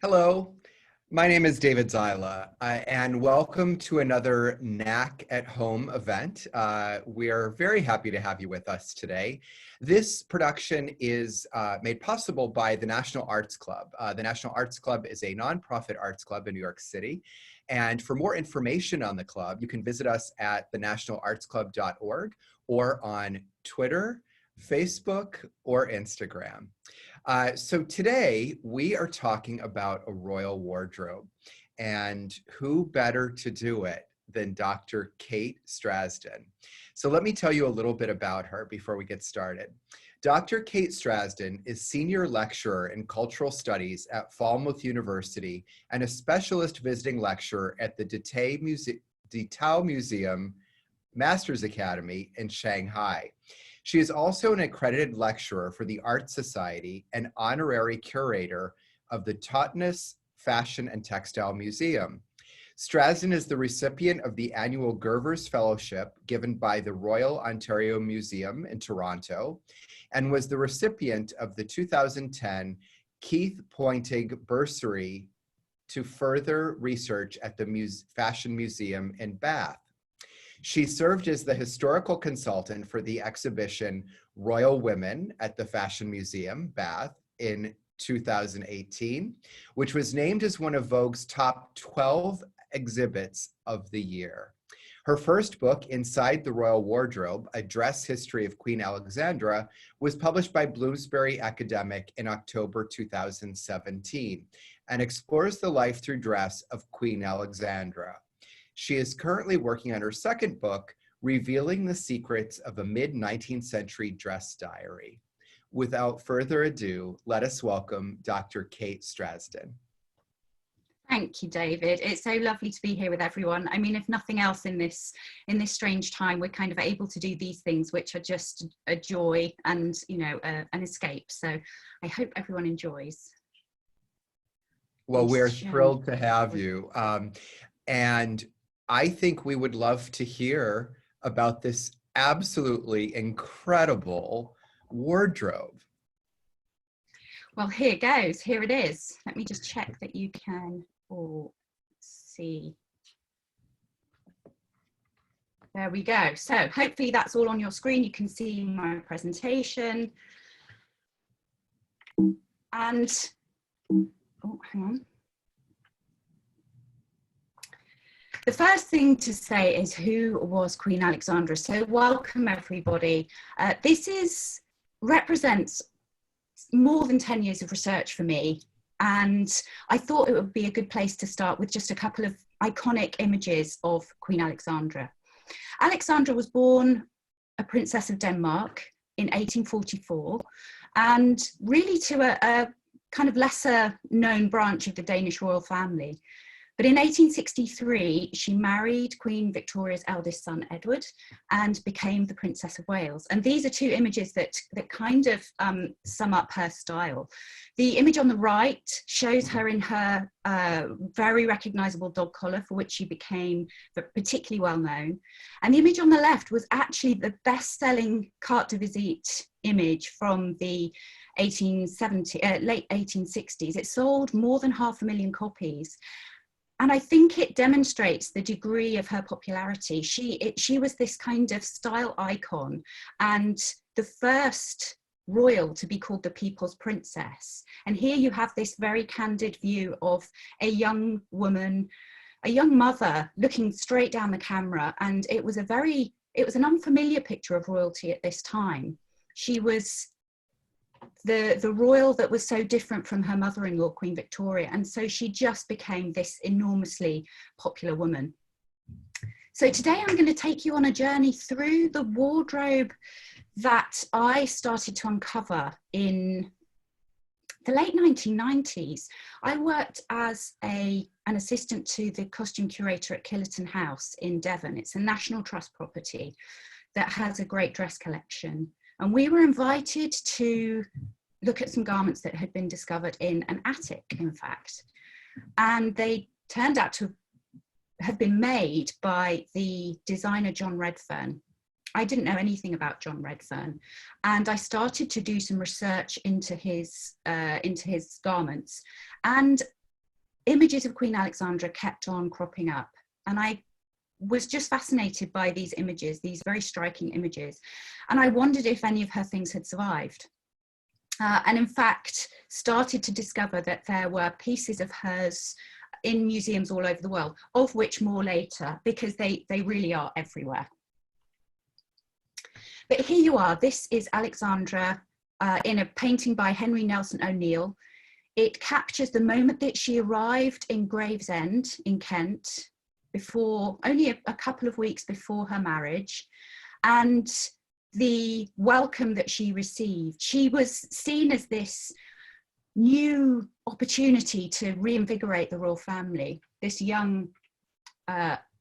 Hello, my name is David Zyla, and welcome to another NAC at Home event. We are very happy to have you with us today. This production is made possible by the National Arts Club. The National Arts Club is a nonprofit arts club in New York City. And for more information on the club, you can visit us at thenationalartsclub.org or on Twitter, Facebook, or Instagram. So today we are talking about a royal wardrobe, and who better to do it than Dr. Kate Strasdin. So let me tell you a little bit about her before we get started. Dr. Kate Strasdin is Senior Lecturer in Cultural Studies at Falmouth University and a Specialist Visiting Lecturer at the DeTao Masters Academy in Shanghai. She is also an accredited lecturer for the Art Society and honorary curator of the Totnes Fashion and Textile Museum. Strasdin is the recipient of the annual Gervers Fellowship given by the Royal Ontario Museum in Toronto and was the recipient of the 2010 Keith Pointing Bursary to further research at the Fashion Museum in Bath. She served as the historical consultant for the exhibition Royal Women at the Fashion Museum, Bath, in 2018, which was named as one of Vogue's top 12 exhibits of the year. Her first book, Inside the Royal Wardrobe, A Dress History of Queen Alexandra, was published by Bloomsbury Academic in October 2017 and explores the life through dress of Queen Alexandra. She is currently working on her second book, Revealing the Secrets of a Mid-19th Century Dress Diary. Without further ado, let us welcome Dr. Kate Strasdin. Thank you, David. It's so lovely to be here with everyone. I mean, if nothing else in this strange time, we're kind of able to do these things, which are just a joy and, an escape. So I hope everyone enjoys. Well, we're thrilled to have you. And I think we would love to hear about this absolutely incredible wardrobe. Well, here goes. Here it is. Let me just check that you can all see. There we go. So hopefully that's all on your screen. You can see my presentation. And, oh, hang on. The first thing to say is, who was Queen Alexandra? So welcome everybody. This represents more than 10 years of research for me, and I thought it would be a good place to start with just a couple of iconic images of Queen Alexandra. Alexandra was born a Princess of Denmark in 1844, and really to a kind of lesser known branch of the Danish royal family. But in 1863, she married Queen Victoria's eldest son, Edward, and became the Princess of Wales. And these are two images that kind of sum up her style. The image on the right shows her in her very recognizable dog collar, for which she became particularly well known. And the image on the left was actually the best-selling carte de visite image from the late 1860s. It sold more than 500,000 copies. And I think it demonstrates the degree of her popularity. She was this kind of style icon and the first royal to be called the People's Princess. And here you have this very candid view of a young woman, a young mother looking straight down the camera. And it was an unfamiliar picture of royalty at this time. She was the royal that was so different from her mother-in-law, Queen Victoria, and so she just became this enormously popular woman. So today I'm going to take you on a journey through the wardrobe that I started to uncover in the late 1990s. I worked as an assistant to the costume curator at Killerton House in Devon. It's a National Trust property that has a great dress collection. And we were invited to look at some garments that had been discovered in an attic, in fact. And they turned out to have been made by the designer John Redfern. I didn't know anything about John Redfern, and I started to do some research into his garments. And images of Queen Alexandra kept on cropping up. And I was just fascinated by these images, these very striking images. And I wondered if any of her things had survived. And in fact, started to discover that there were pieces of hers in museums all over the world, of which more later, because they really are everywhere. But here you are. This is Alexandra in a painting by Henry Nelson O'Neill. It captures the moment that she arrived in Gravesend in Kent, only a couple of weeks before her marriage, and the welcome that she received. She was seen as this new opportunity to reinvigorate the royal family, this young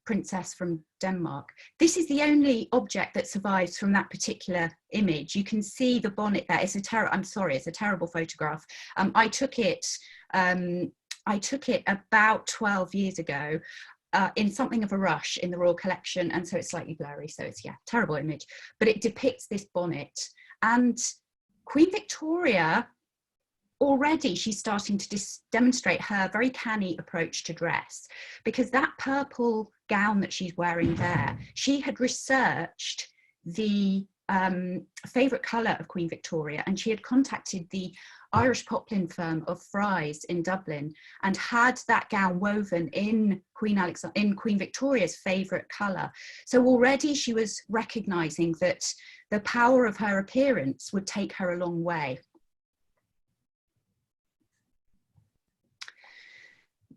princess from Denmark. This is the only object that survives from that particular image. You can see the bonnet there. It's a terrible photograph. I took it about 12 years ago in something of a rush in the Royal Collection, and so it's slightly blurry, so it's, yeah, terrible image, but it depicts this bonnet. And Queen Victoria, already she's starting to demonstrate her very canny approach to dress, because that purple gown that she's wearing there, she had researched the favourite colour of Queen Victoria, and she had contacted the Irish poplin firm of Fry's in Dublin and had that gown woven in Queen Victoria's favourite colour. So already she was recognising that the power of her appearance would take her a long way.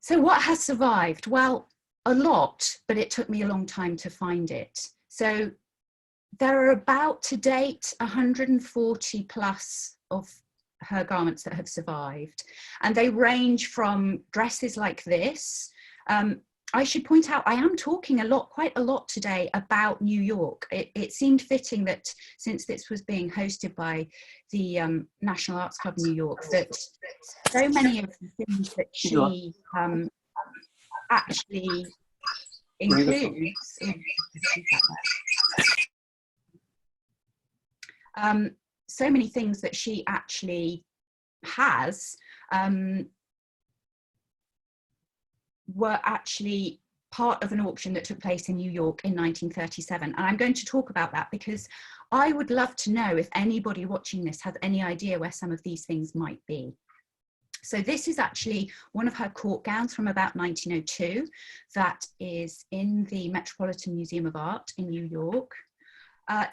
So what has survived? Well, a lot, but it took me a long time to find it. So there are about, to date, 140 plus of her garments that have survived. And they range from dresses like this. I should point out, I am talking quite a lot today about New York. It seemed fitting that since this was being hosted by the National Arts Club New York, that so many of the things that she actually includes, so many things that she actually has were actually part of an auction that took place in New York in 1937. And I'm going to talk about that because I would love to know if anybody watching this has any idea where some of these things might be. So this is actually one of her court gowns from about 1902 that is in the Metropolitan Museum of Art in New York.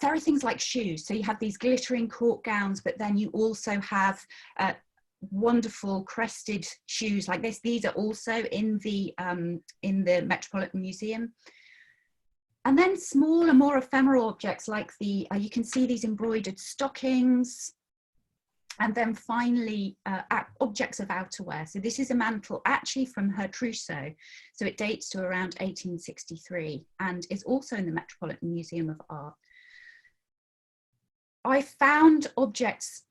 There are things like shoes. So you have these glittering court gowns, but then you also have wonderful crested shoes like this. These are also in the Metropolitan Museum. And then smaller, more ephemeral objects like you can see these embroidered stockings. And then finally, objects of outerwear. So this is a mantle actually from her trousseau. So it dates to around 1863 and is also in the Metropolitan Museum of Art. I found objects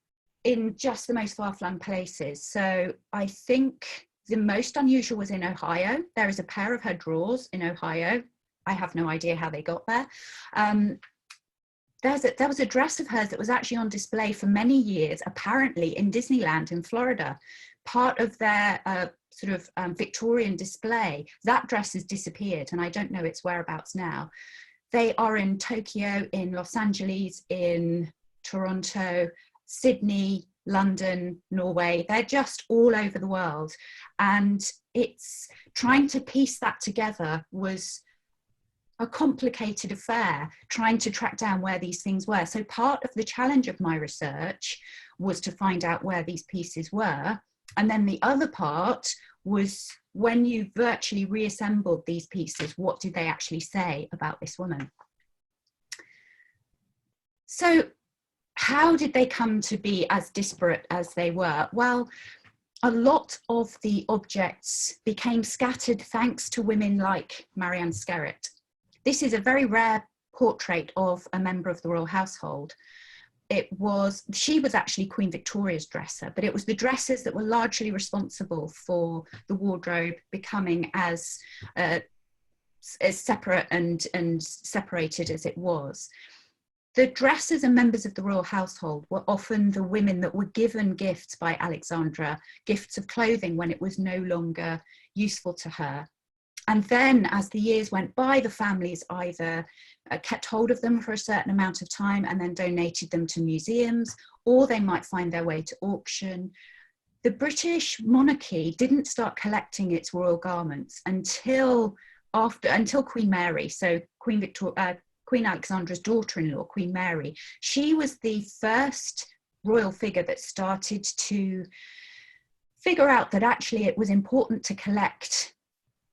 in just the most far-flung places. So I think the most unusual was in Ohio. There is a pair of her drawers in Ohio. I have no idea how they got there. There was a dress of hers that was actually on display for many years, apparently in Disneyland in Florida, part of their Victorian display. That dress has disappeared and I don't know its whereabouts now. They are in Tokyo, in Los Angeles, in Toronto, Sydney, London, Norway. They're just all over the world. And it's trying to piece that together was a complicated affair, trying to track down where these things were. So part of the challenge of my research was to find out where these pieces were. And then the other part was when you virtually reassembled these pieces, what did they actually say about this woman? So how did they come to be as disparate as they were? Well, a lot of the objects became scattered thanks to women like Marianne Skerritt. This is a very rare portrait of a member of the royal household. She was actually Queen Victoria's dresser, but it was the dressers that were largely responsible for the wardrobe becoming as separate and separated as it was. The dresses and members of the royal household were often the women that were given gifts by Alexandra, gifts of clothing when it was no longer useful to her. And then as the years went by, the families either kept hold of them for a certain amount of time and then donated them to museums, or they might find their way to auction. The British monarchy didn't start collecting its royal garments until Queen Mary, so Queen Alexandra's daughter-in-law, Queen Mary. She was the first royal figure that started to figure out that actually it was important to collect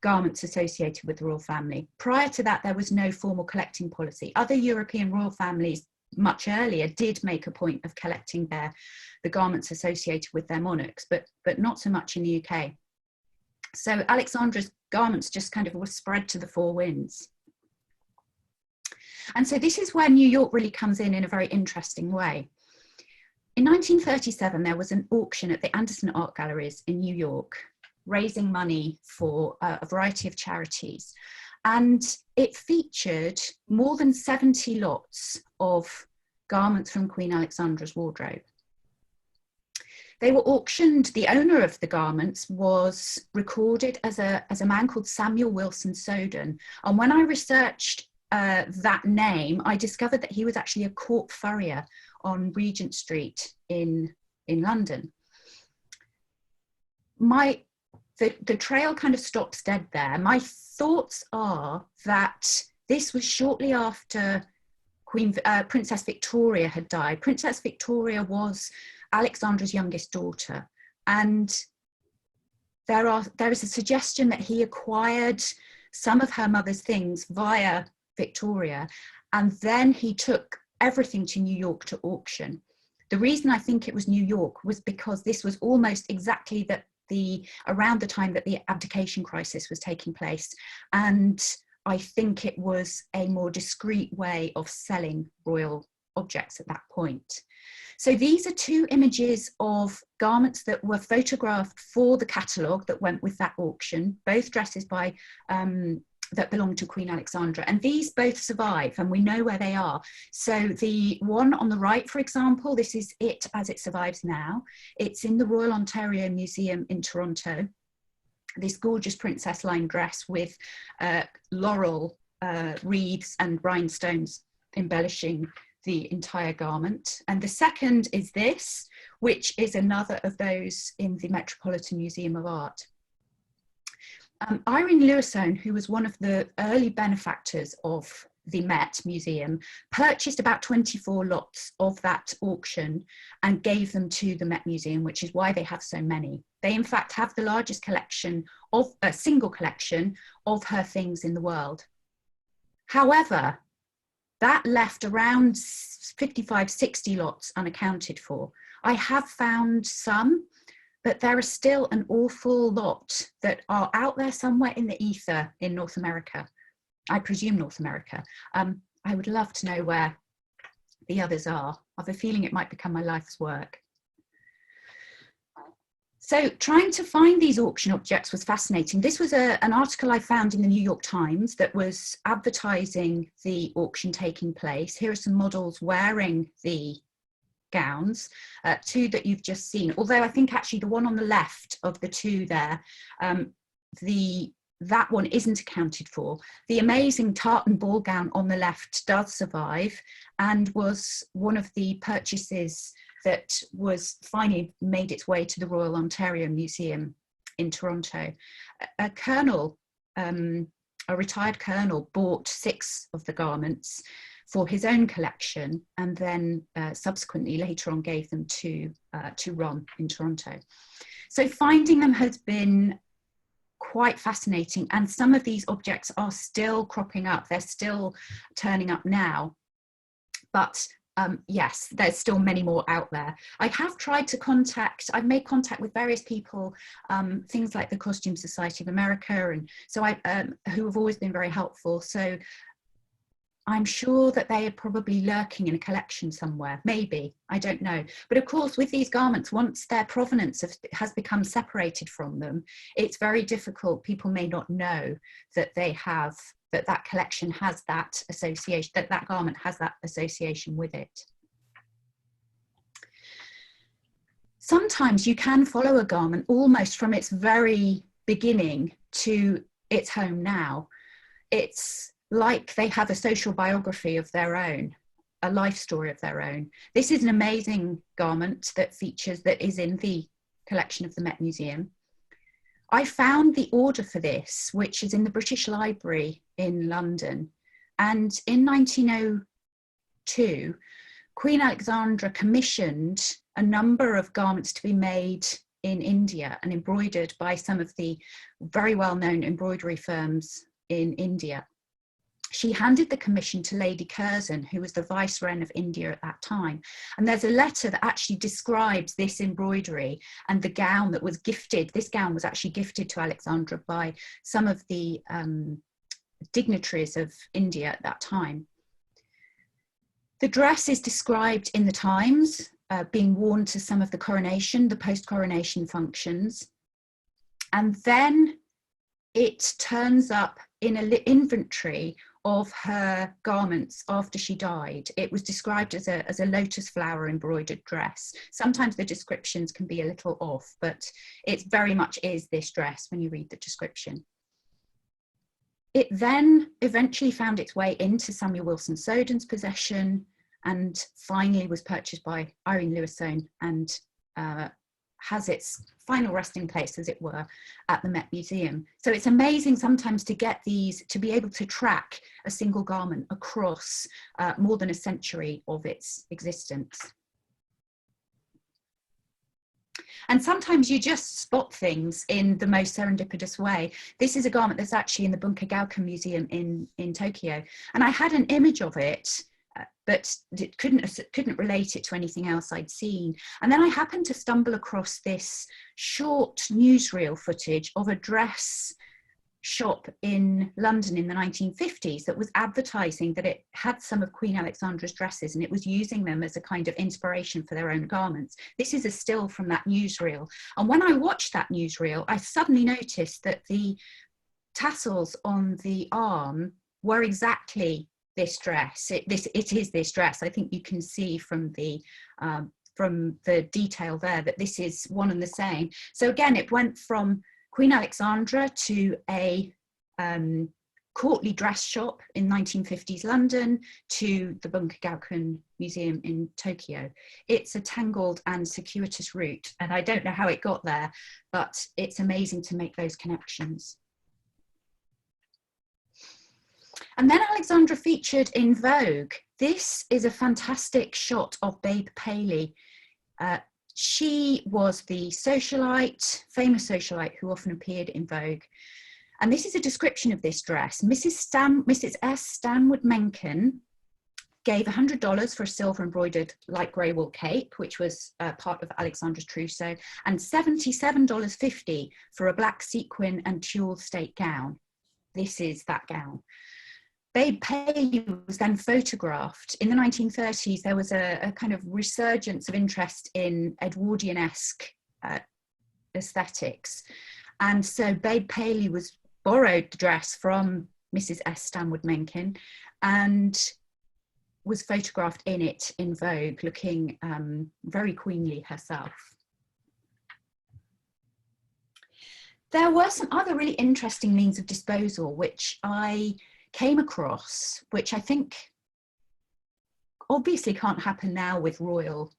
garments associated with the royal family. Prior to that, there was no formal collecting policy. Other European royal families much earlier did make a point of collecting the garments associated with their monarchs, but not so much in the UK. So Alexandra's garments just kind of were spread to the four winds. And so this is where New York really comes in a very interesting way. In 1937, there was an auction at the Anderson Art Galleries in New York, raising money for a variety of charities. And it featured more than 70 lots of garments from Queen Alexandra's wardrobe. They were auctioned. The owner of the garments was recorded as a man called Samuel Wilson Soden. And when I researched that name, I discovered that he was actually a court furrier on Regent Street in London. The trail kind of stops dead there. My thoughts are that this was shortly after Princess Victoria had died. Princess Victoria was Alexandra's youngest daughter, and there is a suggestion that he acquired some of her mother's things via Victoria, and then he took everything to New York to auction. The reason I think it was New York was because this was almost exactly around the time that the abdication crisis was taking place, and I think it was a more discreet way of selling royal objects at that point. So these are two images of garments that were photographed for the catalogue that went with that auction, both dresses that belonged to Queen Alexandra, and these both survive, and we know where they are. So the one on the right, for example, this is it as it survives now. It's in the Royal Ontario Museum in Toronto, this gorgeous princess line dress with laurel wreaths and rhinestones embellishing the entire garment. And the second is this, which is another of those in the Metropolitan Museum of Art. Irene Lewisone, who was one of the early benefactors of the Met Museum, purchased about 24 lots of that auction and gave them to the Met Museum, which is why they have so many. They in fact have the largest collection of a single collection of her things in the world. However, that left around 55, 60 lots unaccounted for. I have found some, but there are still an awful lot that are out there somewhere in the ether in North America. I presume North America. I would love to know where the others are. I have a feeling it might become my life's work. So trying to find these auction objects was fascinating. This was an article I found in the New York Times that was advertising the auction taking place. Here are some models wearing the gowns, two that you've just seen. Although I think actually the one on the left of the two there, that one isn't accounted for. The amazing tartan ball gown on the left does survive and was one of the purchases that was finally made its way to the Royal Ontario Museum in Toronto. A colonel, a retired colonel, bought 6 of the garments for his own collection, and then subsequently later on gave them to Ron in Toronto. So finding them has been quite fascinating, and some of these objects are still cropping up. They're still turning up now, but yes, there's still many more out there. I have tried to I've made contact with various people, things like the Costume Society of America, and so who have always been very helpful. So I'm sure that they are probably lurking in a collection somewhere, maybe, I don't know. But of course, with these garments, once their provenance has become separated from them, it's very difficult. People may not know that they have that that collection has that association, that that garment has that association with it. Sometimes you can follow a garment almost from its very beginning to its home now. It's like they have a social biography of their own, a life story of their own. This is an amazing garment that is in the collection of the Met Museum. I found the order for this, which is in the British Library in London. And in 1902, Queen Alexandra commissioned a number of garments to be made in India and embroidered by some of the very well-known embroidery firms in India. She handed the commission to Lady Curzon, who was the Viceroy of India at that time. And there's a letter that actually describes this embroidery and the gown that was gifted. This gown was actually gifted to Alexandra by some of the dignitaries of India at that time. The dress is described in the Times, being worn to some of the coronation, the post-coronation functions. And then it turns up in an inventory of her garments after she died. It was described as a lotus flower embroidered dress. Sometimes the descriptions can be a little off, but it very much is this dress when you read the description. It then eventually found its way into Samuel Wilson Soden's possession and finally was purchased by Irene Lewis-Soane and has its final resting place, as it were, at the Met Museum. So it's amazing sometimes to get these, to be able to track a single garment across more than a century of its existence. And sometimes you just spot things in the most serendipitous way. This is a garment that's actually in the Bunker-Gauken Museum in Tokyo. And I had an image of it, but it couldn't relate it to anything else I'd seen. And then I happened to stumble across this short newsreel footage of a dress shop in London in the 1950s that was advertising that it had some of Queen Alexandra's dresses and it was using them as a kind of inspiration for their own garments. This is a still from that newsreel. And when I watched that newsreel, I suddenly noticed that the tassels on the arm were exactly this dress. It is this dress. I think you can see from the detail there that this is one and the same. So again, it went from Queen Alexandra to a courtly dress shop in 1950s London to the Bunker-Gauken Museum in Tokyo. It's a tangled and circuitous route, and I don't know how it got there, but it's amazing to make those connections. And then Alexandra featured in Vogue. This is a fantastic shot of Babe Paley. She was the socialite, famous socialite who often appeared in Vogue. And this is a description of this dress. Mrs. S. Stanwood Mencken gave $100 for a silver embroidered light grey wool cape, which was part of Alexandra's trousseau, and $77.50 for a black sequin and tulle state gown. This is that gown. Babe Paley was then photographed. In the 1930s, there was a kind of resurgence of interest in Edwardian-esque aesthetics. And so Babe Paley borrowed the dress from Mrs. S. Stanwood Mencken and was photographed in it in Vogue, looking very queenly herself. There were some other really interesting means of disposal, which I came across, which I think obviously can't happen now with royal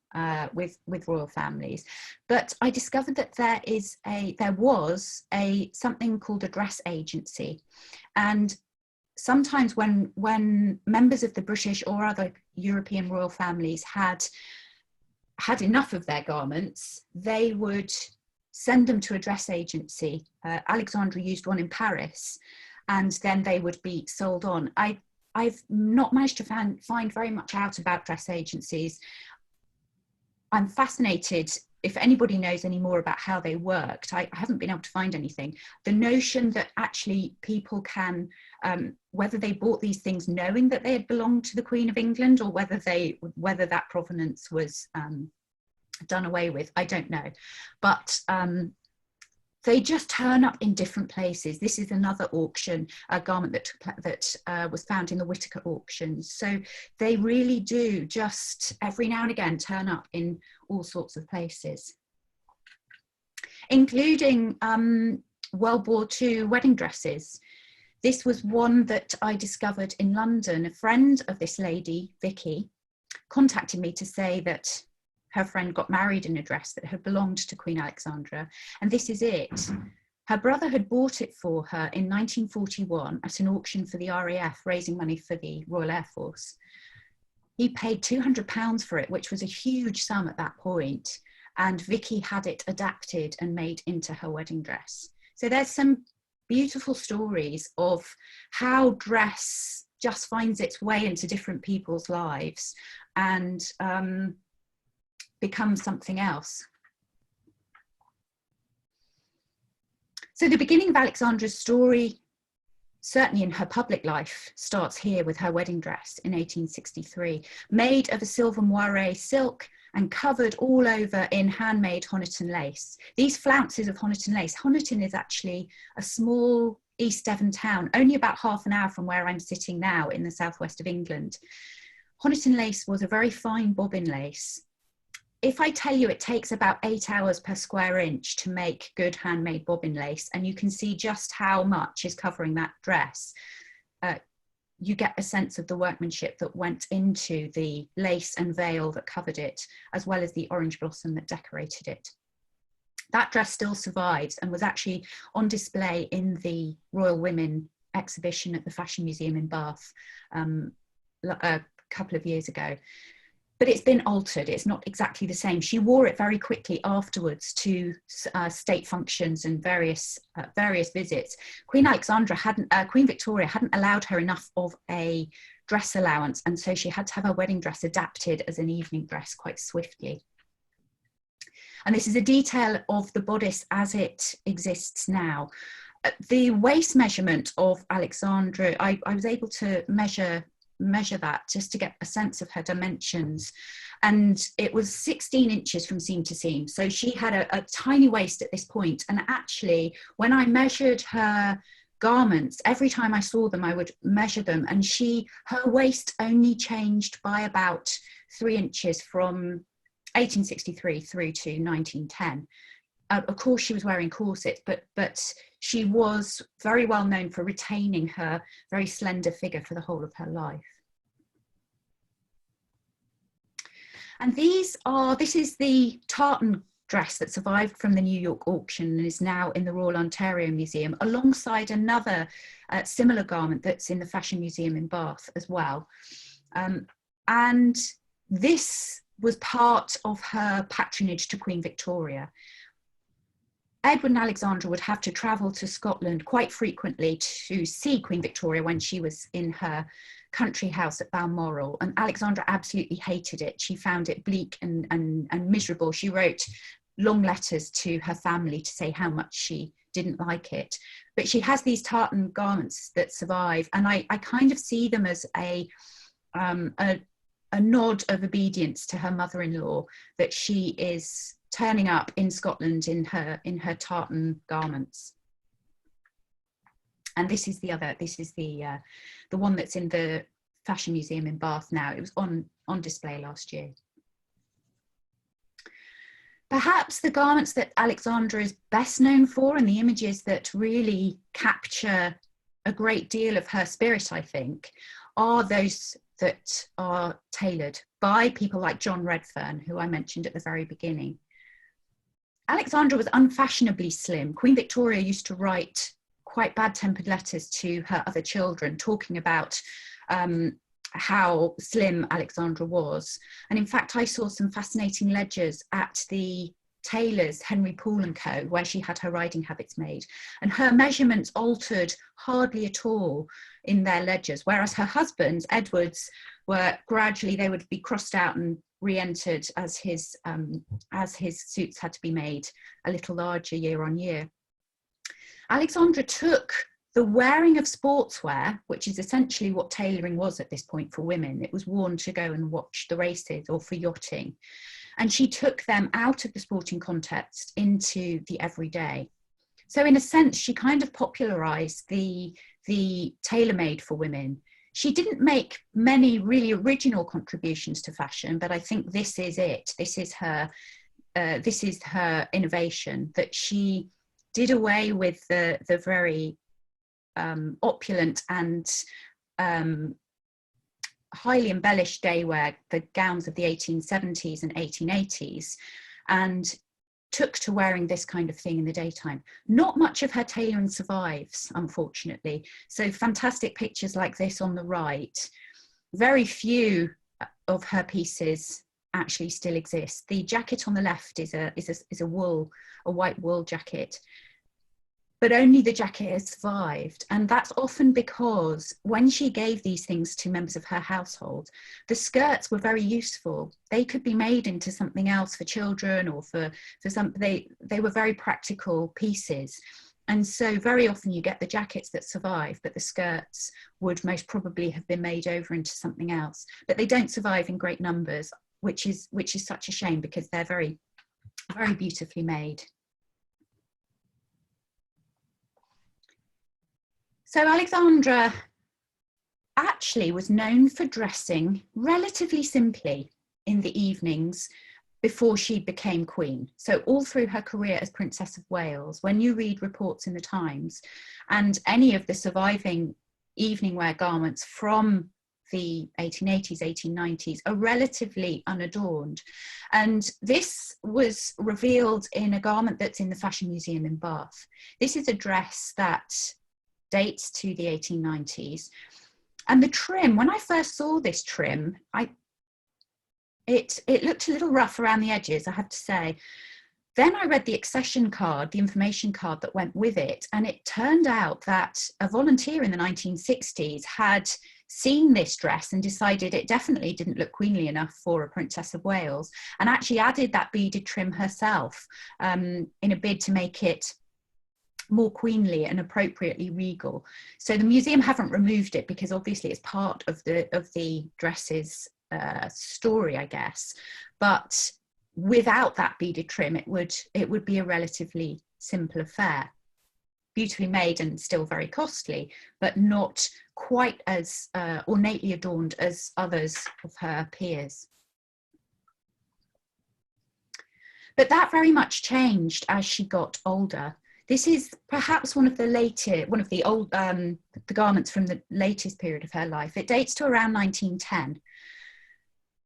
families, but I discovered that there was something called a dress agency, and sometimes when members of the British or other European royal families had enough of their garments, they would send them to a dress agency. Alexandra used one in Paris, and then they would be sold on. I've not managed to find very much out about dress agencies. I'm fascinated if anybody knows any more about how they worked. I haven't been able to find anything. The notion that actually people can, whether they bought these things knowing that they had belonged to the Queen of England or whether that provenance was done away with, I don't know. But they just turn up in different places. This is another auction, a garment that was found in the Whitaker auctions. So they really do just every now and again turn up in all sorts of places, including World War II wedding dresses. This was one that I discovered in London. A friend of this lady, Vicky, contacted me to say that her friend got married in a dress that had belonged to Queen Alexandra, and this is it. Her brother had bought it for her in 1941 at an auction for the RAF, raising money for the Royal Air Force. He paid £200 for it, which was a huge sum at that point, and Vicky had it adapted and made into her wedding dress. So there's some beautiful stories of how dress just finds its way into different people's lives and becomes something else. So the beginning of Alexandra's story, certainly in her public life, starts here with her wedding dress in 1863, made of a silver moire silk and covered all over in handmade Honiton lace. These flounces of Honiton lace, Honiton is actually a small East Devon town, only about half an hour from where I'm sitting now in the southwest of England. Honiton lace was a very fine bobbin lace. If I tell you it takes about 8 hours per square inch to make good handmade bobbin lace, and you can see just how much is covering that dress, you get a sense of the workmanship that went into the lace and veil that covered it, as well as the orange blossom that decorated it. That dress still survives and was actually on display in the Royal Women exhibition at the Fashion Museum in Bath a couple of years ago. But it's been altered. It's not exactly the same. She wore it very quickly afterwards to state functions and various visits. Queen Victoria hadn't allowed her enough of a dress allowance, and so she had to have her wedding dress adapted as an evening dress quite swiftly. And this is a detail of the bodice as it exists now. The waist measurement of Alexandra, I was able to measure that just to get a sense of her dimensions, and it was 16 inches from seam to seam. So she had a tiny waist at this point, and actually when I measured her garments, every time I saw them I would measure them, and her waist only changed by about 3 inches from 1863 through to 1910. Of course she was wearing corsets, but she was very well known for retaining her very slender figure for the whole of her life. And this is the tartan dress that survived from the New York auction and is now in the Royal Ontario Museum, alongside another similar garment that's in the Fashion Museum in Bath as well. And this was part of her patronage to Queen Victoria. Edward and Alexandra would have to travel to Scotland quite frequently to see Queen Victoria when she was in her country house at Balmoral, and Alexandra absolutely hated it. She found it bleak and miserable. She wrote long letters to her family to say how much she didn't like it. But she has these tartan garments that survive, and I kind of see them as a nod of obedience to her mother-in-law, that she is turning up in Scotland in her tartan garments. And this is the one that's in the Fashion Museum in Bath now. It was on display last year. Perhaps the garments that Alexandra is best known for, and the images that really capture a great deal of her spirit, I think, are those that are tailored by people like John Redfern, who I mentioned at the very beginning. Alexandra was unfashionably slim. Queen Victoria used to write quite bad-tempered letters to her other children, talking about how slim Alexandra was. And in fact, I saw some fascinating ledgers at the tailor's, Henry Poole & Co., where she had her riding habits made. And her measurements altered hardly at all in their ledgers, whereas her husband's, Edward's, were gradually, they would be crossed out and re-entered as his suits had to be made a little larger year on year. Alexandra took the wearing of sportswear, which is essentially what tailoring was at this point for women. It was worn to go and watch the races or for yachting. And she took them out of the sporting context into the everyday. So in a sense, she kind of popularized the tailor-made for women. She didn't make many really original contributions to fashion, but I think this is it. This is her innovation, that she did away with the very opulent and highly embellished daywear, the gowns of the 1870s and 1880s, and took to wearing this kind of thing in the daytime. Not much of her tailoring survives, unfortunately. So fantastic pictures like this on the right. Very few of her pieces actually still exist. The jacket on the left is a white wool jacket, but only the jacket has survived. And that's often because when she gave these things to members of her household, the skirts were very useful. They could be made into something else for children, or for they were very practical pieces. And so very often you get the jackets that survive, but the skirts would most probably have been made over into something else. But they don't survive in great numbers, which is such a shame, because they're very, very beautifully made. So Alexandra actually was known for dressing relatively simply in the evenings before she became queen. So all through her career as Princess of Wales, when you read reports in the Times, and any of the surviving evening wear garments from the 1880s, 1890s are relatively unadorned. And this was revealed in a garment that's in the Fashion Museum in Bath. This is a dress that dates to the 1890s. And the trim, when I first saw this trim, it looked a little rough around the edges, I have to say. Then I read the accession card, the information card that went with it, and it turned out that a volunteer in the 1960s had seen this dress and decided it definitely didn't look queenly enough for a Princess of Wales, and actually added that beaded trim herself in a bid to make it more queenly and appropriately regal. So the museum haven't removed it, because obviously it's part of the dress's story, I guess. But without that beaded trim, it would be a relatively simple affair. Beautifully made and still very costly, but not quite as ornately adorned as others of her peers. But that very much changed as she got older. This is perhaps one of the garments from the latest period of her life. It dates to around 1910.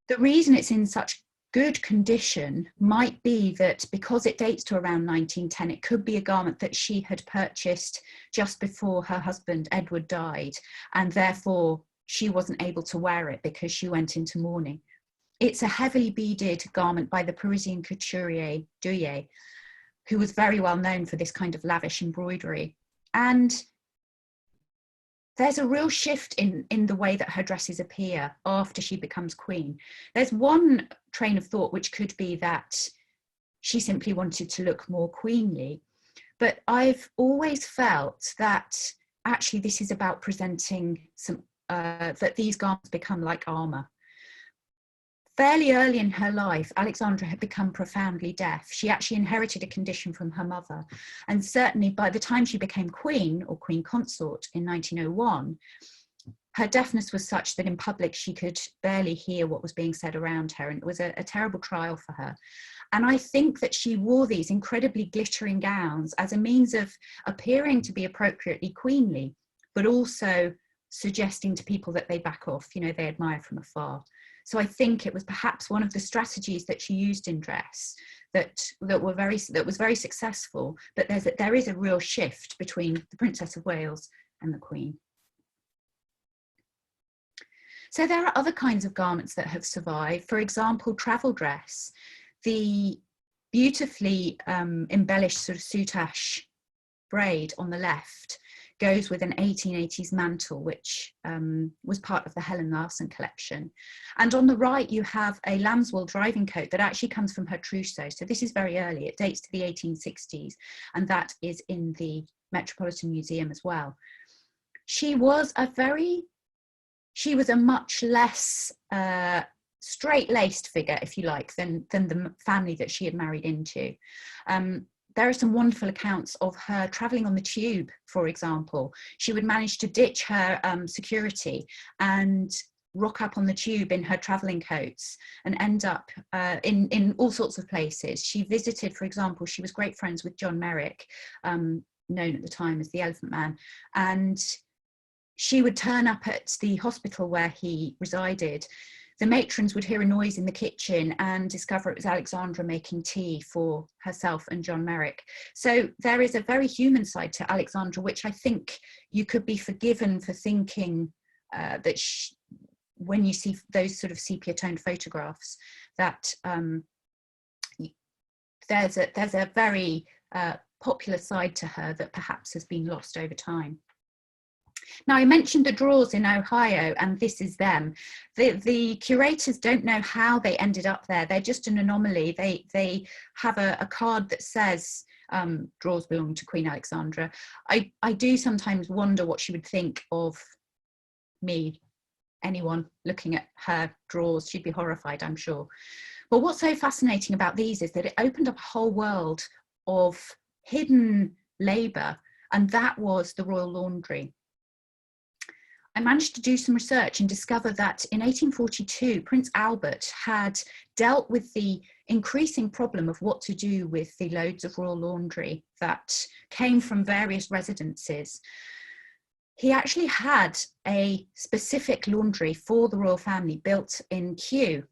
The reason it's in such good condition might be that because it dates to around 1910, it could be a garment that she had purchased just before her husband Edward died, and therefore she wasn't able to wear it because she went into mourning. It's a heavily beaded garment by the Parisian couturier Douillet, who was very well known for this kind of lavish embroidery. And there's a real shift in the way that her dresses appear after she becomes queen. There's one train of thought which could be that she simply wanted to look more queenly. But I've always felt that actually this is about presenting that these garments become like armor. Fairly early in her life, Alexandra had become profoundly deaf. She actually inherited a condition from her mother. And certainly by the time she became queen, or queen consort, in 1901, her deafness was such that in public she could barely hear what was being said around her. And it was a terrible trial for her. And I think that she wore these incredibly glittering gowns as a means of appearing to be appropriately queenly, but also suggesting to people that they back off, they admire from afar. So I think it was perhaps one of the strategies that she used in dress that was very successful. But there is a real shift between the Princess of Wales and the Queen. So there are other kinds of garments that have survived. For example, travel dress, the beautifully embellished sort of soutache braid on the left goes with an 1880s mantle, which was part of the Helen Larsen collection. And on the right, you have a lambswool driving coat that actually comes from her trousseau. So this is very early. It dates to the 1860s, and that is in the Metropolitan Museum as well. She was a much less straight-laced figure, if you like, than the family that she had married into. there are some wonderful accounts of her traveling on the tube, for example. She would manage to ditch her security and rock up on the tube in her traveling coats and end up in all sorts of places. She visited, for example, she was great friends with John Merrick, known at the time as the Elephant Man, and she would turn up at the hospital where he resided. The matrons would hear a noise in the kitchen and discover it was Alexandra making tea for herself and John Merrick. So there is a very human side to Alexandra, which I think you could be forgiven for thinking that when you see those sort of sepia-toned photographs, that there's a very popular side to her that perhaps has been lost over time. Now, I mentioned the drawers in Ohio, and this is them. The curators don't know how they ended up there. They're just an anomaly. They have a card that says drawers belong to Queen Alexandra. I do sometimes wonder what she would think of me, anyone looking at her drawers. She'd be horrified, I'm sure. But what's so fascinating about these is that it opened up a whole world of hidden labour, and that was the Royal Laundry. I managed to do some research and discover that in 1842, Prince Albert had dealt with the increasing problem of what to do with the loads of royal laundry that came from various residences. He actually had a specific laundry for the royal family built in Kew,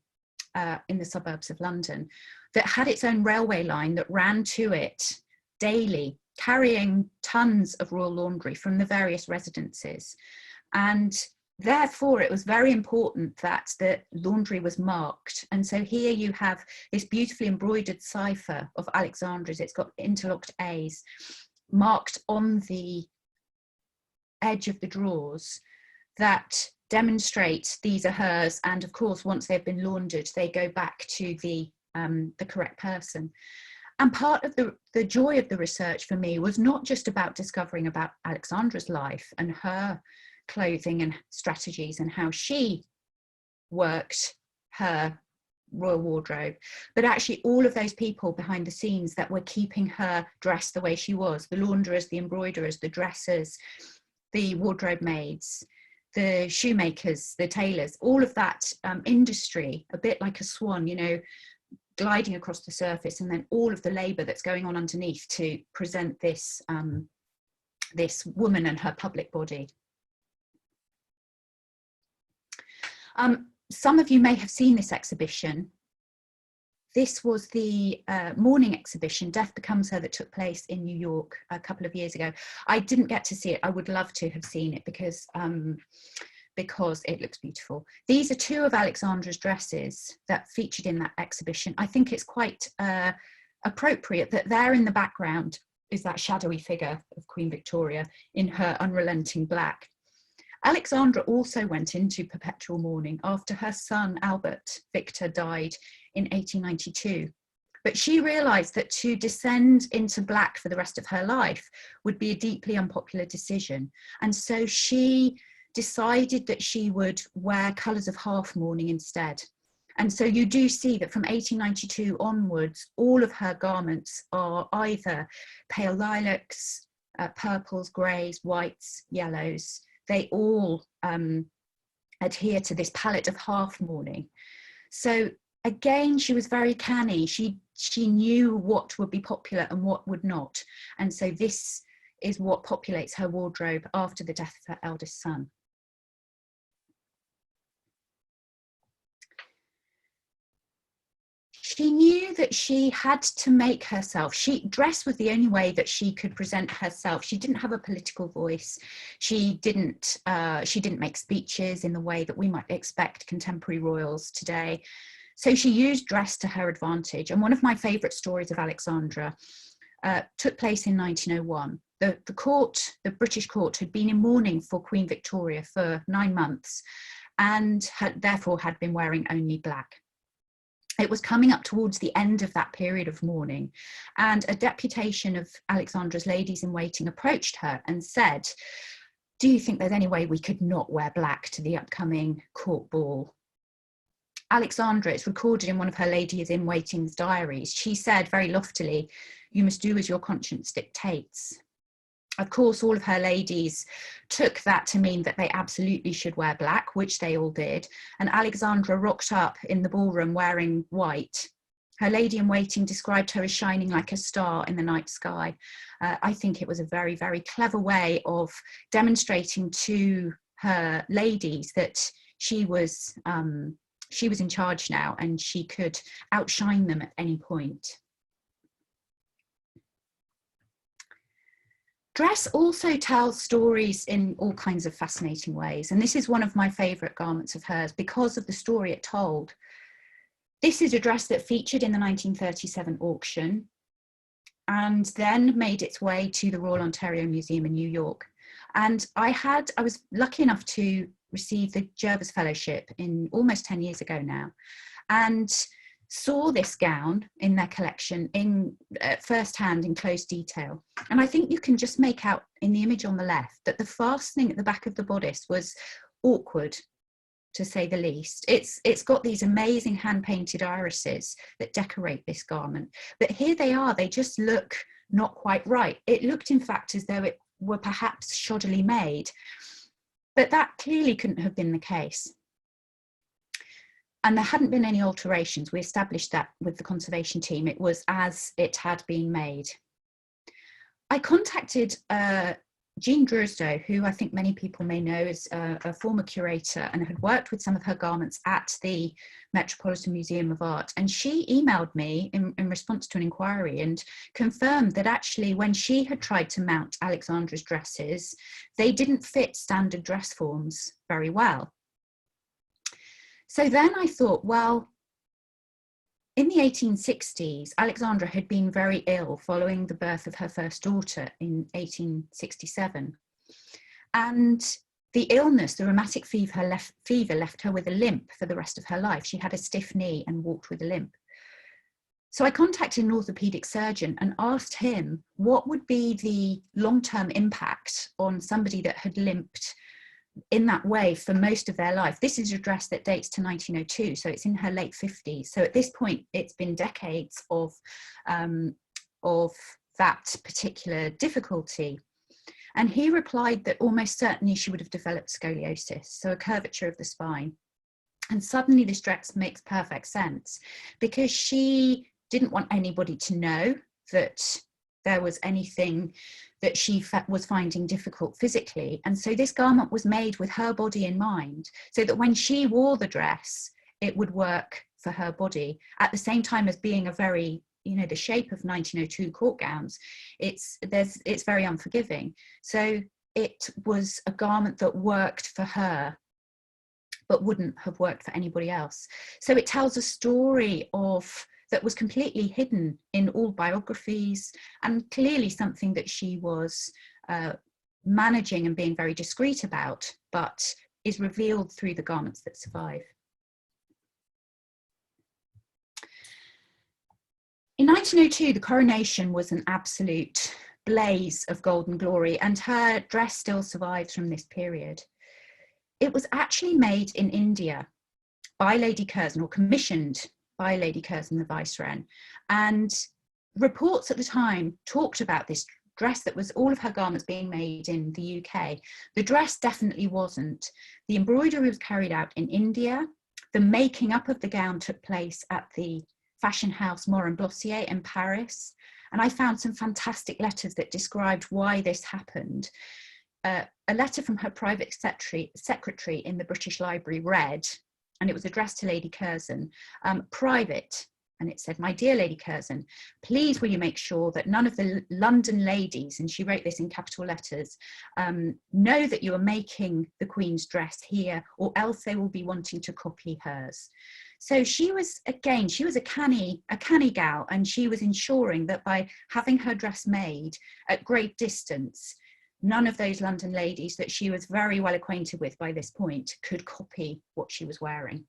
in the suburbs of London, that had its own railway line that ran to it daily, carrying tons of royal laundry from the various residences. And therefore, it was very important that the laundry was marked. And so here you have this beautifully embroidered cipher of Alexandra's. It's got interlocked A's marked on the edge of the drawers that demonstrate these are hers. And of course, once they've been laundered, they go back to the correct person. And part of the joy of the research for me was not just about discovering about Alexandra's life and her clothing and strategies and how she worked her royal wardrobe, but actually all of those people behind the scenes that were keeping her dressed the way she was, the launderers, the embroiderers, the dressers, the wardrobe maids, the shoemakers, the tailors, all of that industry, a bit like a swan, you know, gliding across the surface, and then all of the labour that's going on underneath to present this, this woman and her public body. Some of you may have seen this exhibition. This was the morning exhibition, Death Becomes Her, that took place in New York a couple of years ago. I didn't get to see it. I would love to have seen it because it looks beautiful. These are two of Alexandra's dresses that featured in that exhibition. I think it's quite appropriate that there in the background is that shadowy figure of Queen Victoria in her unrelenting black. Alexandra also went into perpetual mourning after her son Albert Victor died in 1892. But she realised that to descend into black for the rest of her life would be a deeply unpopular decision. And so she decided that she would wear colours of half mourning instead. And so you do see that from 1892 onwards, all of her garments are either pale lilacs, purples, greys, whites, yellows. They all adhere to this palette of half mourning. So again, she was very canny. She knew what would be popular and what would not. And so this is what populates her wardrobe after the death of her eldest son. She knew that she had to make herself. Dress was the only way that she could present herself. She didn't have a political voice. She didn't make speeches in the way that we might expect contemporary royals today. So she used dress to her advantage. And one of my favourite stories of Alexandra took place in 1901. The British court had been in mourning for Queen Victoria for 9 months and therefore had been wearing only black. It was coming up towards the end of that period of mourning, and a deputation of Alexandra's ladies-in-waiting approached her and said, "Do you think there's any way we could not wear black to the upcoming court ball?" Alexandra, it's recorded in one of her ladies-in-waiting's diaries, she said very loftily, you must do as your conscience dictates. Of course, all of her ladies took that to mean that they absolutely should wear black, which they all did. And Alexandra rocked up in the ballroom wearing white. Her lady-in-waiting described her as shining like a star in the night sky. I think it was a very, very clever way of demonstrating to her ladies that she was in charge now and she could outshine them at any point. Dress also tells stories in all kinds of fascinating ways, and this is one of my favourite garments of hers because of the story it told. This is a dress that featured in the 1937 auction and then made its way to the Royal Ontario Museum in New York. And I was lucky enough to receive the Jervis Fellowship in almost 10 years ago now, and saw this gown in their collection in first-hand in close detail. And I think you can just make out in the image on the left that the fastening at the back of the bodice was awkward, to say the least. It's got these amazing hand-painted irises that decorate this garment, but here they are, they just look not quite right. It looked, in fact, as though it were perhaps shoddily made, but that clearly couldn't have been the case. And there hadn't been any alterations. We established that with the conservation team. It was as it had been made. I contacted Jean Drusdo, who I think many people may know as a former curator and had worked with some of her garments at the Metropolitan Museum of Art. And she emailed me in response to an inquiry and confirmed that actually when she had tried to mount Alexandra's dresses, they didn't fit standard dress forms very well. So then I thought, well, in the 1860s, Alexandra had been very ill following the birth of her first daughter in 1867. And the illness, the rheumatic fever left her with a limp for the rest of her life. She had a stiff knee and walked with a limp. So I contacted an orthopedic surgeon and asked him what would be the long-term impact on somebody that had limped in that way for most of their life. This is a dress that dates to 1902, so it's in her late 50s. So at this point, it's been decades of that particular difficulty. And he replied that almost certainly she would have developed scoliosis, so a curvature of the spine. And suddenly this dress makes perfect sense because she didn't want anybody to know that there was anything that she was finding difficult physically. And so this garment was made with her body in mind, so that when she wore the dress, it would work for her body at the same time as being a very, the shape of 1902 court gowns. It's very unforgiving. So it was a garment that worked for her, but wouldn't have worked for anybody else. So it tells a story that was completely hidden in all biographies, and clearly something that she was managing and being very discreet about, but is revealed through the garments that survive. In 1902, the coronation was an absolute blaze of golden glory, and her dress still survives from this period. It was actually made in India by Lady Curzon, or commissioned by Lady Curzon, the Viceroy, and reports at the time talked about this dress that was all of her garments being made in the UK. The dress definitely wasn't. The embroidery was carried out in India. The making up of the gown took place at the fashion house Morin Blossier in Paris, and I found some fantastic letters that described why this happened. A letter from her private secretary in the British Library read, and it was addressed to Lady Curzon, private, and it said, "My dear Lady Curzon, please will you make sure that none of the London ladies," and she wrote this in capital letters, "know that you are making the Queen's dress here, or else they will be wanting to copy hers." So she was a canny gal, and she was ensuring that by having her dress made at great distance, none of those London ladies that she was very well acquainted with by this point could copy what she was wearing.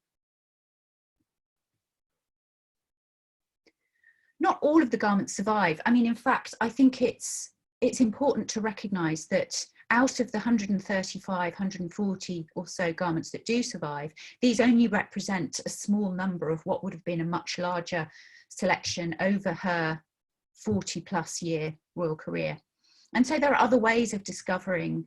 Not all of the garments survive. I mean, in fact, I think it's important to recognise that out of the 135, 140 or so garments that do survive, these only represent a small number of what would have been a much larger selection over her 40-plus-year royal career. And so there are other ways of discovering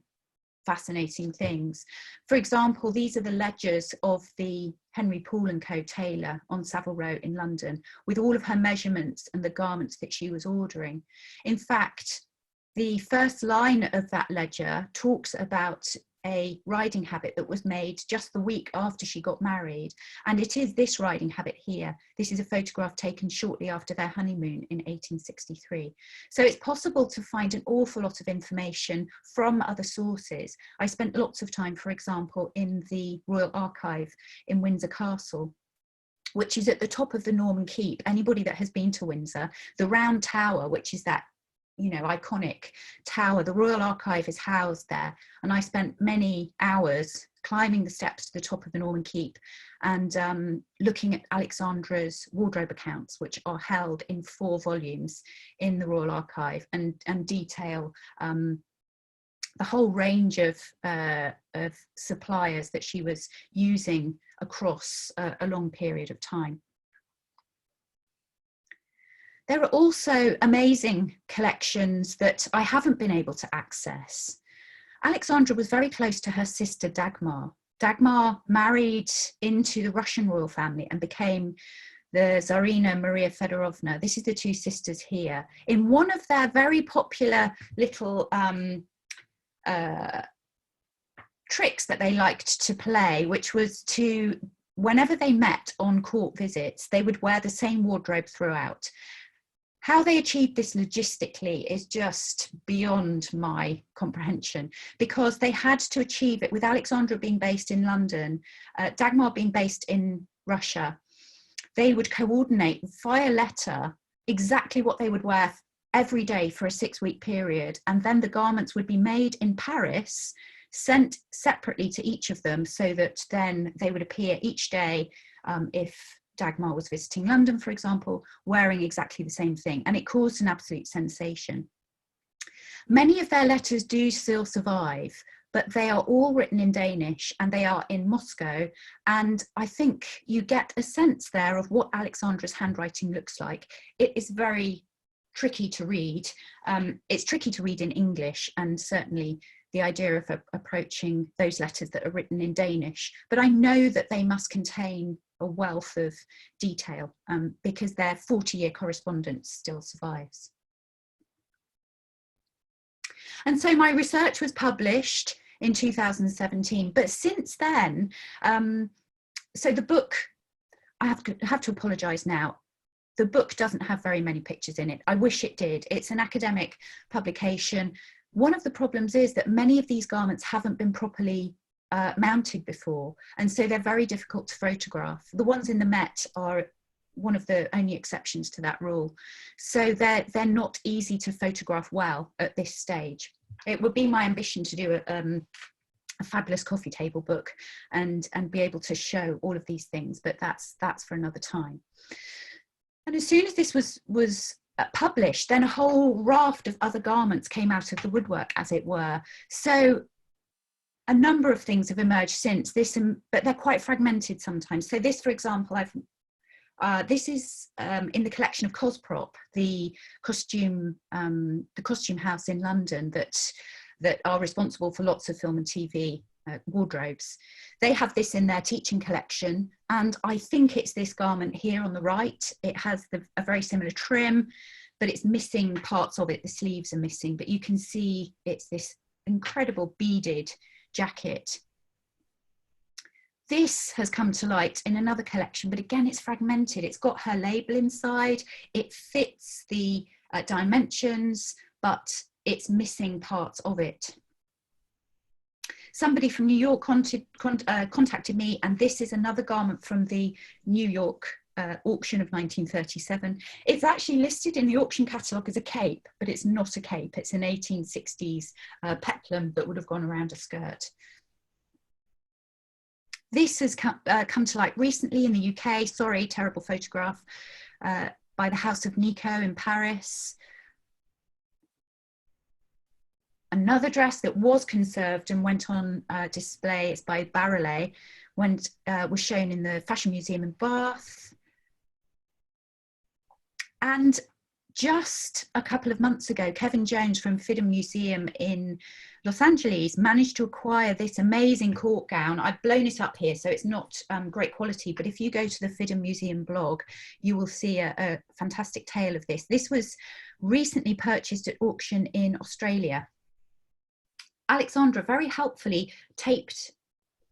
fascinating things. For example, these are the ledgers of the Henry Poole & Co tailor on Savile Row in London, with all of her measurements and the garments that she was ordering. In fact, the first line of that ledger talks about a riding habit that was made just the week after she got married. And it is this riding habit here. This is a photograph taken shortly after their honeymoon in 1863. So it's possible to find an awful lot of information from other sources. I spent lots of time, for example, in the Royal Archive in Windsor Castle, which is at the top of the Norman Keep. Anybody that has been to Windsor, the Round Tower, which is that, you know, iconic tower, the Royal Archive is housed there. And I spent many hours climbing the steps to the top of the Norman Keep and looking at Alexandra's wardrobe accounts, which are held in 4 volumes in the Royal Archive, and detail the whole range of suppliers that she was using across a long period of time. There are also amazing collections that I haven't been able to access. Alexandra was very close to her sister Dagmar. Dagmar married into the Russian royal family and became the Tsarina Maria Fedorovna. This is the 2 sisters here. In one of their very popular little tricks that they liked to play, which was to, whenever they met on court visits, they would wear the same wardrobe throughout. How they achieved this logistically is just beyond my comprehension, because they had to achieve it with Alexandra being based in London, Dagmar being based in Russia. They would coordinate via letter exactly what they would wear every day for a 6-week period. And then the garments would be made in Paris, sent separately to each of them, so that then they would appear each day if Dagmar was visiting London, for example, wearing exactly the same thing, and it caused an absolute sensation. Many of their letters do still survive, but they are all written in Danish and they are in Moscow, and I think you get a sense there of what Alexandra's handwriting looks like. It is very tricky to read. It's tricky to read in English, and certainly the idea of approaching those letters that are written in Danish, but I know that they must contain a wealth of detail because their 40-year correspondence still survives. And so my research was published in 2017, but since then, so the book, I have to apologise now, the book doesn't have very many pictures in it. I wish it did. It's an academic publication. One of the problems is that many of these garments haven't been properly mounted before, and so they're very difficult to photograph. The ones in the Met are one of the only exceptions to that rule, so they're not easy to photograph well at this stage. It would be my ambition to do a fabulous coffee table book and be able to show all of these things, but that's for another time. And as soon as this was published, then a whole raft of other garments came out of the woodwork, as it were. So a number of things have emerged since this, but they're quite fragmented sometimes. So this, for example, this is in the collection of Cosprop, the costume house in London that are responsible for lots of film and TV wardrobes. They have this in their teaching collection, and I think it's this garment here on the right. It has a very similar trim, but it's missing parts of it. The sleeves are missing, but you can see it's this incredible beaded jacket. This has come to light in another collection, but again, it's fragmented. It's got her label inside. It fits the dimensions, but it's missing parts of it. Somebody from New York contacted me, and this is another garment from the New York auction of 1937. It's actually listed in the auction catalogue as a cape, but it's not a cape. It's an 1860s peplum that would have gone around a skirt. This has come to light recently in the UK. Sorry, terrible photograph, by the House of Nico in Paris. Another dress that was conserved and went on display is by Barrelet, was shown in the Fashion Museum in Bath. And just a couple of months ago, Kevin Jones from FIDM Museum in Los Angeles managed to acquire this amazing court gown. I've blown it up here, so it's not great quality, but if you go to the FIDM Museum blog, you will see a fantastic tale of this. This was recently purchased at auction in Australia. Alexandra very helpfully taped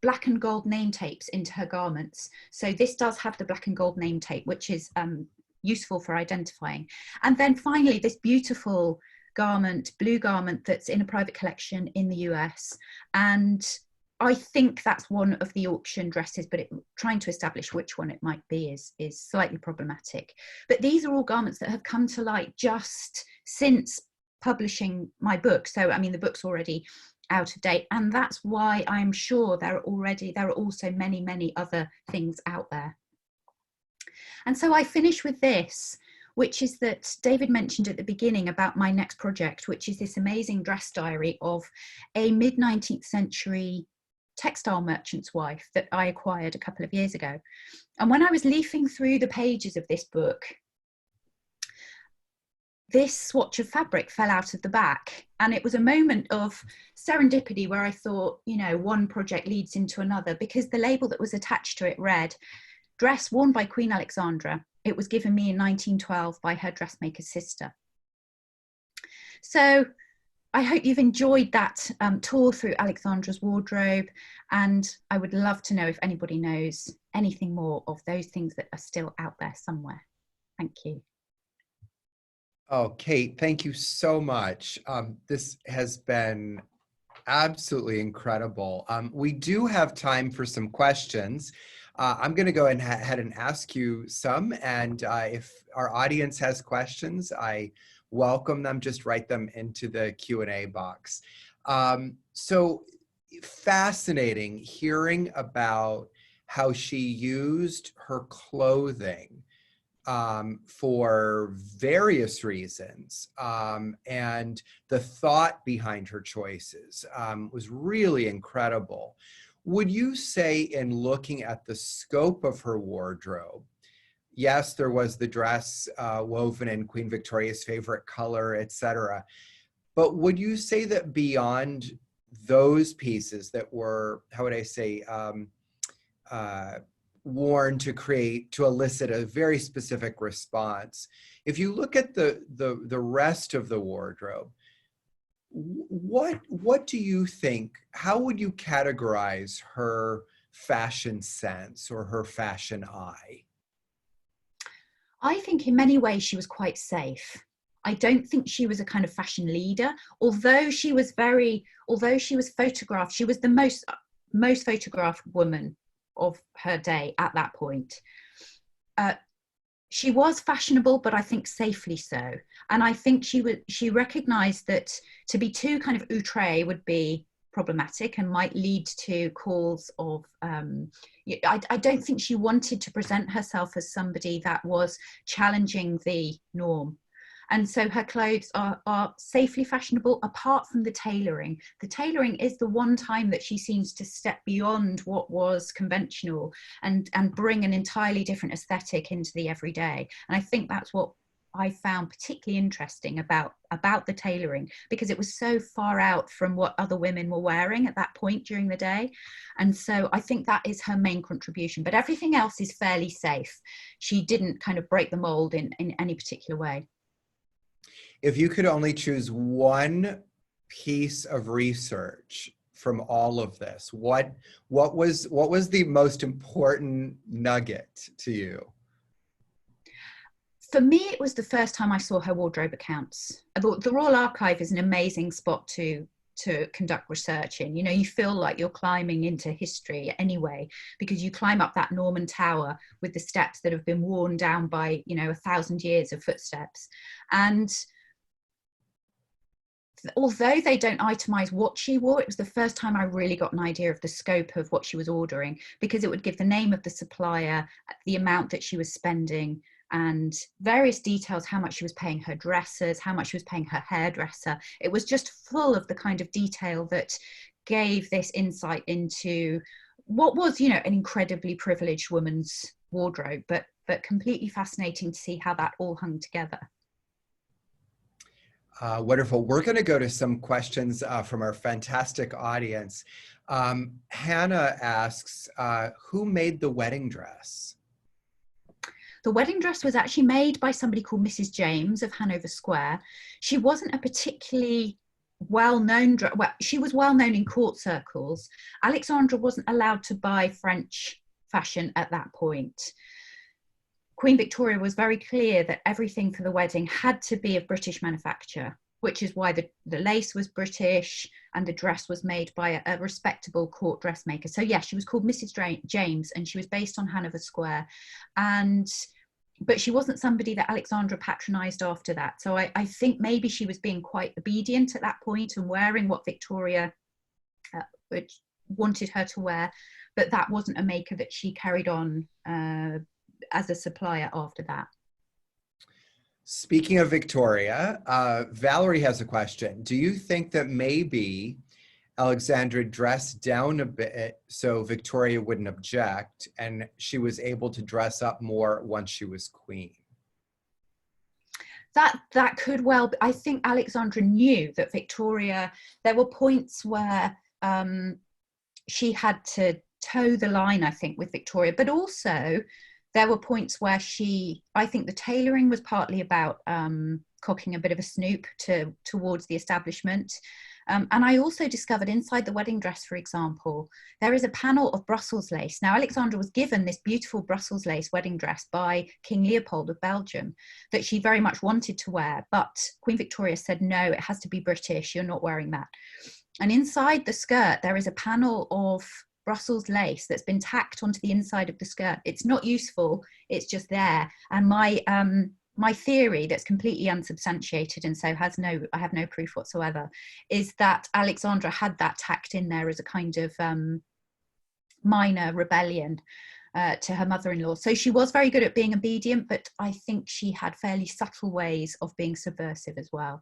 black and gold name tapes into her garments. So this does have the black and gold name tape, which is useful for identifying. And then finally, this beautiful garment, blue garment, that's in a private collection in the US. And I think that's one of the auction dresses, but trying to establish which one it might be is slightly problematic. But these are all garments that have come to light just since publishing my book. So, I mean, the book's already out of date, and that's why I'm sure there are also many, many other things out there. And so I finish with this, which is that David mentioned at the beginning about my next project, which is this amazing dress diary of a mid-19th century textile merchant's wife that I acquired a couple of years ago. And when I was leafing through the pages of this book, this swatch of fabric fell out of the back, and it was a moment of serendipity where I thought, you know, one project leads into another, because the label that was attached to it read, "Dress worn by Queen Alexandra. It was given me in 1912 by her dressmaker's sister." So I hope you've enjoyed that tour through Alexandra's wardrobe, and I would love to know if anybody knows anything more of those things that are still out there somewhere. Thank you. Oh, Kate, thank you so much. This has been absolutely incredible. We do have time for some questions. I'm going to go ahead and ask you some, and if our audience has questions, I welcome them. Just write them into the Q&A box. So fascinating hearing about how she used her clothing for various reasons, and the thought behind her choices was really incredible. Would you say, in looking at the scope of her wardrobe, yes, there was the dress woven in Queen Victoria's favorite color, etc., but would you say that beyond those pieces that were, how would I say, worn to elicit a very specific response, if you look at the rest of the wardrobe, what do you think, how would you categorize her fashion sense or her fashion eye? I think in many ways she was quite safe. I don't think she was a kind of fashion leader, although she was photographed, she was the most photographed woman of her day at that point. She was fashionable, but I think safely so. And I think she recognized that to be too kind of outre would be problematic and might lead to calls of, I don't think she wanted to present herself as somebody that was challenging the norm. And so her clothes are safely fashionable, apart from the tailoring. The tailoring is the one time that she seems to step beyond what was conventional and bring an entirely different aesthetic into the everyday. And I think that's what I found particularly interesting about the tailoring, because it was so far out from what other women were wearing at that point during the day. And so I think that is her main contribution. But everything else is fairly safe. She didn't kind of break the mold in any particular way. If you could only choose one piece of research from all of this, what was the most important nugget to you? For me, it was the first time I saw her wardrobe accounts. The Royal Archive is an amazing spot to conduct research in. You know, you feel like you're climbing into history anyway, because you climb up that Norman tower with the steps that have been worn down by, 1,000 years of footsteps. And although they don't itemize what she wore, it was the first time I really got an idea of the scope of what she was ordering, because it would give the name of the supplier, the amount that she was spending, and various details, how much she was paying her dressers, how much she was paying her hairdresser. It was just full of the kind of detail that gave this insight into what was, an incredibly privileged woman's wardrobe, but completely fascinating to see how that all hung together. Wonderful. We're going to go to some questions from our fantastic audience. Hannah asks, who made the wedding dress? The wedding dress was actually made by somebody called Mrs. James of Hanover Square. She wasn't a particularly well-known, well, she was well-known in court circles. Alexandra wasn't allowed to buy French fashion at that point. Queen Victoria was very clear that everything for the wedding had to be of British manufacture, which is why the lace was British and the dress was made by a respectable court dressmaker. So yeah, she was called Mrs. James and she was based on Hanover Square. But she wasn't somebody that Alexandra patronised after that. So I think maybe she was being quite obedient at that point and wearing what Victoria wanted her to wear, but that wasn't a maker that she carried on as a supplier after that. Speaking of Victoria, Valerie has a question. Do you think that maybe Alexandra dressed down a bit so Victoria wouldn't object and she was able to dress up more once she was queen? That could well be. I think Alexandra knew that Victoria, there were points where she had to toe the line, I think, with Victoria, but also there were points where I think the tailoring was partly about cocking a bit of a snoop towards the establishment. And I also discovered inside the wedding dress, for example, there is a panel of Brussels lace. Now, Alexandra was given this beautiful Brussels lace wedding dress by King Leopold of Belgium that she very much wanted to wear, but Queen Victoria said, no, it has to be British, you're not wearing that. And inside the skirt, there is a panel of Brussels lace that's been tacked onto the inside of the skirt. It's not useful, it's just there. And my theory, that's completely unsubstantiated and so I have no proof whatsoever, is that Alexandra had that tacked in there as a kind of minor rebellion to her mother-in-law. So she was very good at being obedient, but I think she had fairly subtle ways of being subversive as well.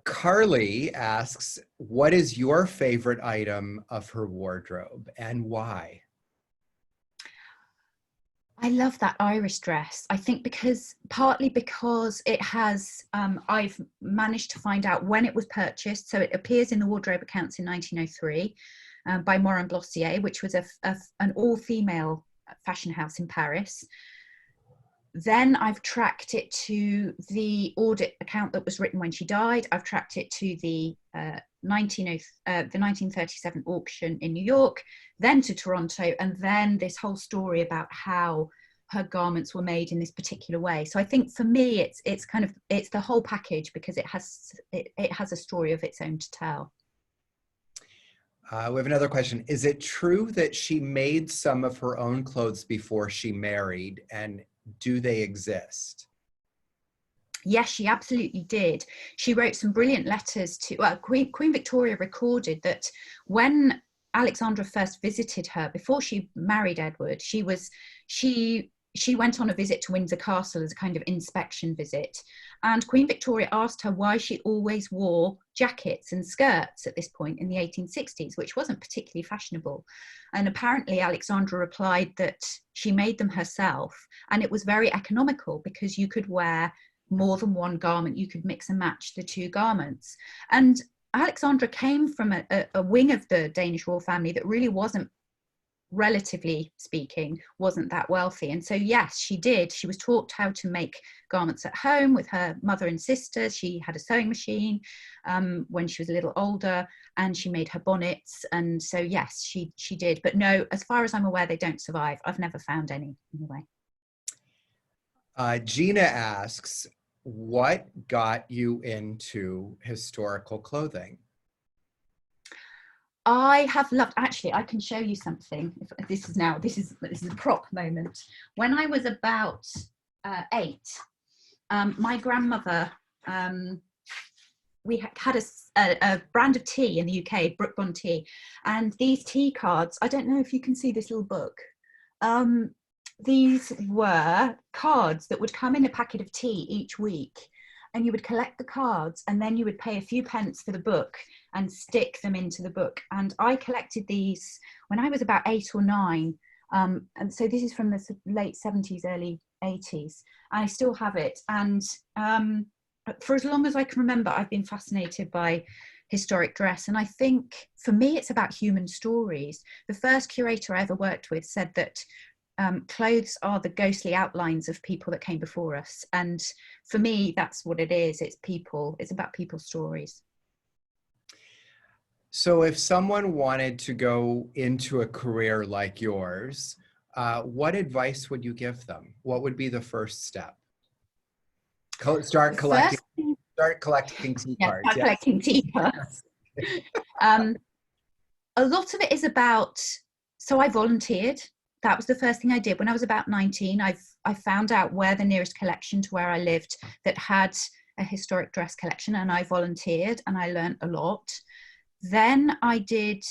Carly asks, what is your favorite item of her wardrobe and why? I love that Irish dress. I think partly because it has, I've managed to find out when it was purchased. So it appears in the wardrobe accounts in 1903 by Morin Glossier, which was an all-female fashion house in Paris. Then I've tracked it to the audit account that was written when she died. I've tracked it to the 1937 auction in New York, then to Toronto, and then this whole story about how her garments were made in this particular way. So I think for me, it's the whole package because it has a story of its own to tell. We have another question. Is it true that she made some of her own clothes before she married, and do they exist? Yes, she absolutely did. She wrote some brilliant letters to Queen Victoria recorded that when Alexandra first visited her before she married Edward, she went on a visit to Windsor Castle as a kind of inspection visit, and Queen Victoria asked her why she always wore jackets and skirts at this point in the 1860s, which wasn't particularly fashionable. And apparently Alexandra replied that she made them herself, and it was very economical because you could wear more than one garment, you could mix and match the two garments. And Alexandra came from a wing of the Danish royal family that really wasn't, relatively speaking, wasn't that wealthy. And so yes, she did. She was taught how to make garments at home with her mother and sisters. She had a sewing machine when she was a little older, and she made her bonnets. And so yes, she did. But no, as far as I'm aware, they don't survive. I've never found any anyway. Gina asks, what got you into historical clothing? I have loved, actually, I can show you something. This is a prop moment. When I was about 8, my grandmother, we had a brand of tea in the UK, Brook Bond tea, and these tea cards, I don't know if you can see this little book. These were cards that would come in a packet of tea each week, and you would collect the cards and then you would pay a few pence for the book and stick them into the book. And I collected these when I was about 8 or 9. And so this is from the late 70s, early 80s, and I still have it. And for as long as I can remember, I've been fascinated by historic dress. And I think for me, it's about human stories. The first curator I ever worked with said that clothes are the ghostly outlines of people that came before us. And for me, that's what it is. It's people. It's about people's stories. So if someone wanted to go into a career like yours, what advice would you give them? What would be the first step? Start collecting tea Yeah, cards. start collecting tea cards. A lot of it is about, so I volunteered. That was the first thing I did. When I was about 19, I found out where the nearest collection to where I lived that had a historic dress collection, and I volunteered, and I learned a lot. Then I did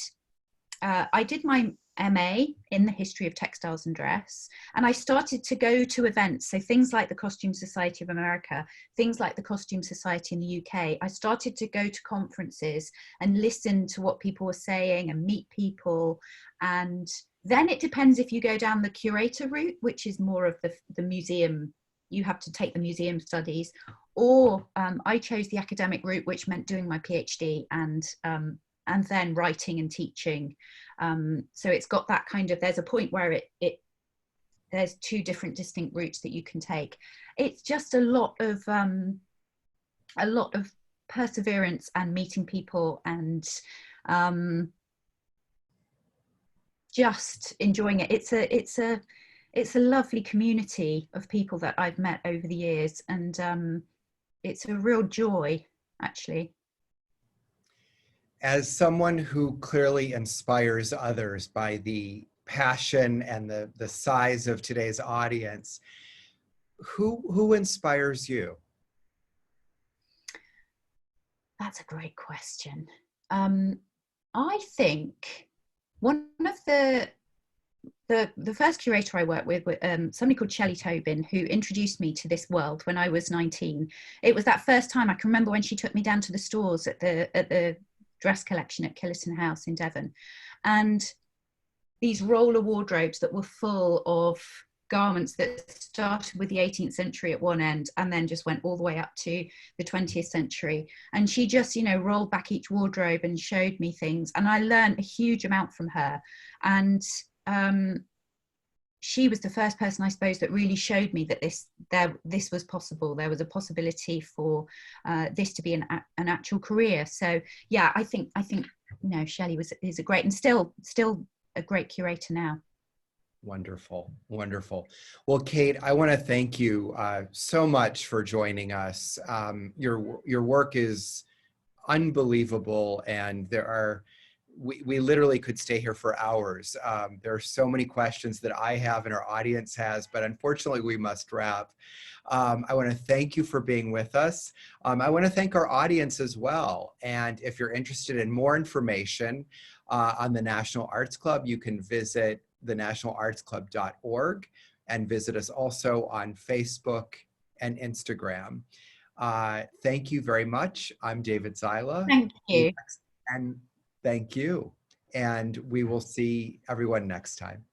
my MA in the history of textiles and dress, and I started to go to events, so things like the Costume Society of America, things like the Costume Society in the UK. I started to go to conferences and listen to what people were saying and meet people. And then it depends if you go down the curator route, which is more of the museum, you have to take the museum studies, or I chose the academic route, which meant doing my PhD and then writing and teaching. So it's got that kind of, there's a point where there's two different distinct routes that you can take. It's just a lot of perseverance and meeting people and just enjoying it. It's a lovely community of people that I've met over the years, and it's a real joy, actually. As someone who clearly inspires others by the passion and the size of today's audience, who inspires you? That's a great question. I think one of the first curator I worked with, somebody called Shelley Tobin, who introduced me to this world when I was 19. It was that first time. I can remember when she took me down to the stores at the dress collection at Killerton House in Devon, and these roller wardrobes that were full of garments that started with the 18th century at one end and then just went all the way up to the 20th century. And she just, rolled back each wardrobe and showed me things, and I learned a huge amount from her. And she was the first person, I suppose, that really showed me that this was possible. There was a possibility for this to be an actual career. So yeah, I think Shelley is a great, and still a great curator now. Wonderful, wonderful. Well, Kate, I want to thank you so much for joining us. Your work is unbelievable, and we literally could stay here for hours. There are so many questions that I have and our audience has, but unfortunately we must wrap. I want to thank you for being with us. I want to thank our audience as well. And if you're interested in more information on the National Arts Club, you can visit thenationalartsclub.org and visit us also on Facebook and Instagram. Thank you very much. I'm David Zyla. Thank you. And thank you. And we will see everyone next time.